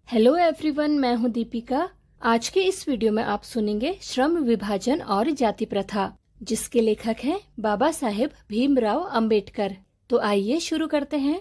Hello everyone, मैं हूं दीपिका। आज के इस वीडियो में आप सुनेंगे श्रम विभाजन और जाति प्रथा, जिसके लेखक हैं बाबा साहेब भीमराव अंबेडकर। तो आइए शुरू करते हैं।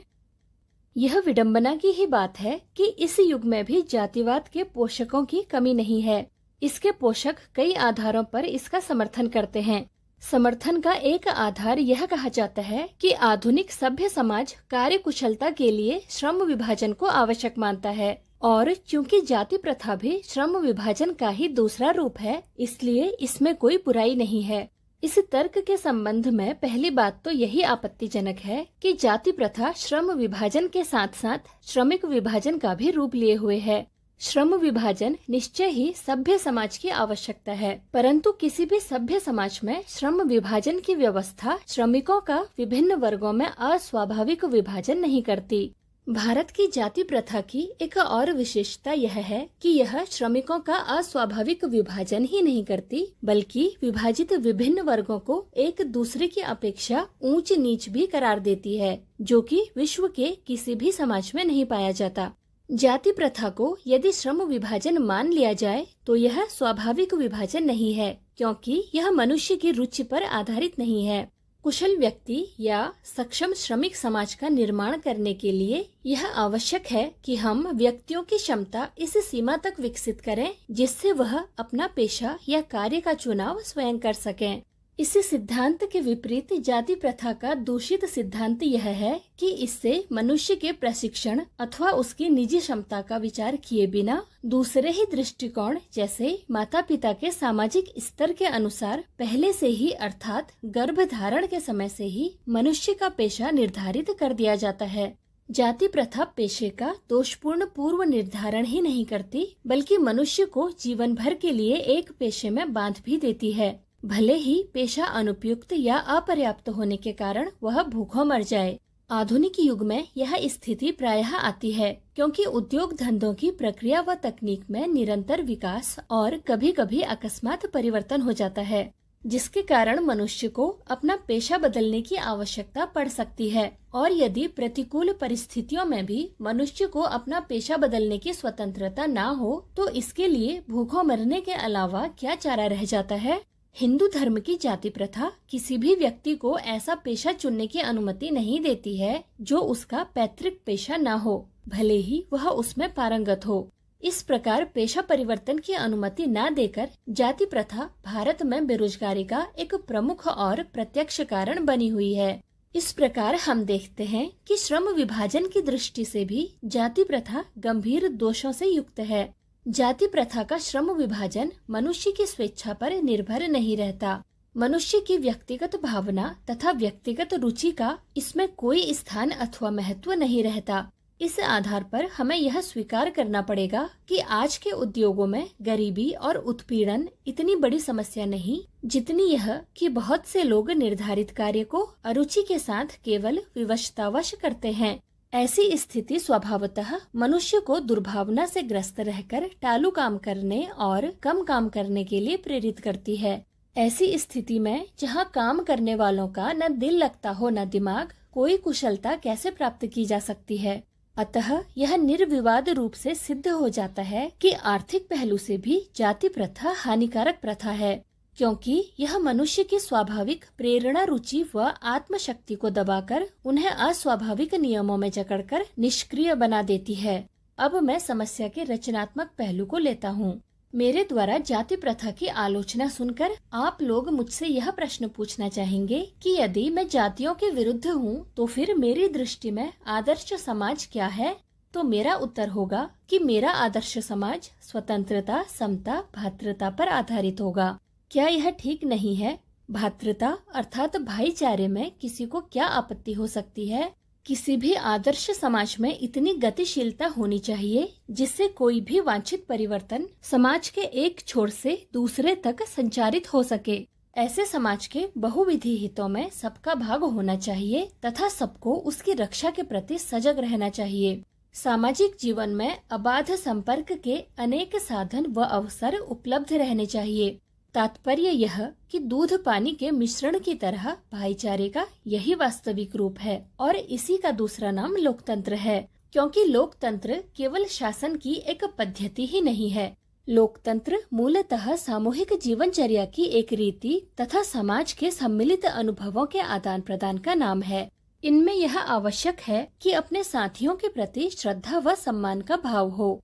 यह विडंबना की ही बात है कि इस युग में भी जातिवाद के पोषकों की कमी नहीं है। इसके पोषक कई आधारों पर इसका समर्थन करते हैं। समर्थन का एक आधार यह कहा जाता है कि आधुनिक सभ्य समाज कार्य कुशलता के लिए श्रम विभाजन को आवश्यक मानता है, और चूंकि जाति प्रथा भी श्रम विभाजन का ही दूसरा रूप है, इसलिए इसमें कोई बुराई नहीं है। इस तर्क के संबंध में पहली बात तो यही आपत्तिजनक है कि जाति प्रथा श्रम विभाजन के साथ साथ श्रमिक विभाजन का भी रूप लिए हुए है। श्रम विभाजन निश्चय ही सभ्य समाज की आवश्यकता है, परंतु किसी भी सभ्य समाज में श्रम विभाजन की व्यवस्था श्रमिकों का विभिन्न वर्गों में अस्वाभाविक विभाजन नहीं करती। भारत की जाति प्रथा की एक और विशेषता यह है कि यह श्रमिकों का अस्वाभाविक विभाजन ही नहीं करती, बल्कि विभाजित विभिन्न वर्गों को एक दूसरे की अपेक्षा ऊंच नीच भी करार देती है, जो कि विश्व के किसी भी समाज में नहीं पाया जाता। जाति प्रथा को यदि श्रम विभाजन मान लिया जाए तो यह स्वाभाविक विभाजन नहीं है, क्योंकि यह मनुष्य की रुचि पर आधारित नहीं है। कुशल व्यक्ति या सक्षम श्रमिक समाज का निर्माण करने के लिए यह आवश्यक है कि हम व्यक्तियों की क्षमता इस सीमा तक विकसित करें जिससे वह अपना पेशा या कार्य का चुनाव स्वयं कर सकें। इस सिद्धांत के विपरीत जाति प्रथा का दूषित सिद्धांत यह है कि इससे मनुष्य के प्रशिक्षण अथवा उसकी निजी क्षमता का विचार किए बिना दूसरे ही दृष्टिकोण जैसे माता पिता के सामाजिक स्तर के अनुसार पहले से ही अर्थात गर्भधारण के समय से ही मनुष्य का पेशा निर्धारित कर दिया जाता है। जाति प्रथा पेशे का दोषपूर्ण पूर्व निर्धारण ही नहीं करती, बल्कि मनुष्य को जीवन भर के लिए एक पेशे में बांध भी देती है, भले ही पेशा अनुपयुक्त या अपर्याप्त होने के कारण वह भूखों मर जाए। आधुनिक युग में यह स्थिति प्रायः आती है, क्योंकि उद्योग धंधों की प्रक्रिया व तकनीक में निरंतर विकास और कभी कभी अकस्मात परिवर्तन हो जाता है, जिसके कारण मनुष्य को अपना पेशा बदलने की आवश्यकता पड़ सकती है। और यदि प्रतिकूल परिस्थितियों में भी मनुष्य को अपना पेशा बदलने की स्वतंत्रता ना हो, तो इसके लिए भूखों मरने के अलावा क्या चारा रह जाता है। हिंदू धर्म की जाति प्रथा किसी भी व्यक्ति को ऐसा पेशा चुनने की अनुमति नहीं देती है जो उसका पैतृक पेशा ना हो, भले ही वह उसमें पारंगत हो। इस प्रकार पेशा परिवर्तन की अनुमति न देकर जाति प्रथा भारत में बेरोजगारी का एक प्रमुख और प्रत्यक्ष कारण बनी हुई है। इस प्रकार हम देखते हैं कि श्रम विभाजन की दृष्टि से भी जाति प्रथा गंभीर दोषों से युक्त है। जाति प्रथा का श्रम विभाजन मनुष्य की स्वेच्छा पर निर्भर नहीं रहता। मनुष्य की व्यक्तिगत भावना तथा व्यक्तिगत रुचि का इसमें कोई स्थान अथवा महत्व नहीं रहता। इस आधार पर हमें यह स्वीकार करना पड़ेगा कि आज के उद्योगों में गरीबी और उत्पीड़न इतनी बड़ी समस्या नहीं, जितनी यह कि बहुत से लोग निर्धारित कार्य को अरुचि के साथ केवल विवशतावश करते हैं। ऐसी स्थिति स्वभावतः मनुष्य को दुर्भावना से ग्रस्त रहकर टालू काम करने और कम काम करने के लिए प्रेरित करती है। ऐसी स्थिति में जहाँ काम करने वालों का न दिल लगता हो न दिमाग, कोई कुशलता कैसे प्राप्त की जा सकती है। अतः यह निर्विवाद रूप से सिद्ध हो जाता है कि आर्थिक पहलू से भी जाति प्रथा हानिकारक प्रथा है, क्योंकि यह मनुष्य की स्वाभाविक प्रेरणा, रुचि व आत्मशक्ति को दबाकर उन्हें अस्वाभाविक नियमों में जकड़कर निष्क्रिय बना देती है। अब मैं समस्या के रचनात्मक पहलू को लेता हूँ। मेरे द्वारा जाति प्रथा की आलोचना सुनकर आप लोग मुझसे यह प्रश्न पूछना चाहेंगे कि यदि मैं जातियों के विरुद्ध हूँ तो फिर मेरी दृष्टि में आदर्श समाज क्या है। तो मेरा उत्तर होगा कि मेरा आदर्श समाज स्वतंत्रता, समता, भ्रातृता पर आधारित होगा। क्या यह ठीक नहीं है? भ्रातृता अर्थात भाईचारे में किसी को क्या आपत्ति हो सकती है? किसी भी आदर्श समाज में इतनी गतिशीलता होनी चाहिए जिससे कोई भी वांछित परिवर्तन समाज के एक छोर से दूसरे तक संचारित हो सके। ऐसे समाज के बहुविधि हितों में सबका भाग होना चाहिए तथा सबको उसकी रक्षा के प्रति सजग रहना चाहिए। सामाजिक जीवन में अबाध संपर्क के अनेक साधन व अवसर उपलब्ध रहने चाहिए। तात्पर्य यह कि दूध पानी के मिश्रण की तरह भाईचारे का यही वास्तविक रूप है और इसी का दूसरा नाम लोकतंत्र है। क्योंकि लोकतंत्र केवल शासन की एक पद्धति ही नहीं है। लोकतंत्र मूलतः सामूहिक जीवनचर्या की एक रीति तथा समाज के सम्मिलित अनुभवों के आदान प्रदान का नाम है। इनमें यह आवश्यक है कि अपने साथियों के प्रति श्रद्धा व सम्मान का भाव हो।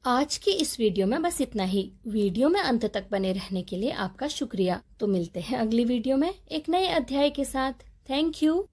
आज की इस वीडियो में बस इतना ही। वीडियो में अंत तक बने रहने के लिए आपका शुक्रिया। तो मिलते हैं अगली वीडियो में एक नए अध्याय के साथ। Thank you.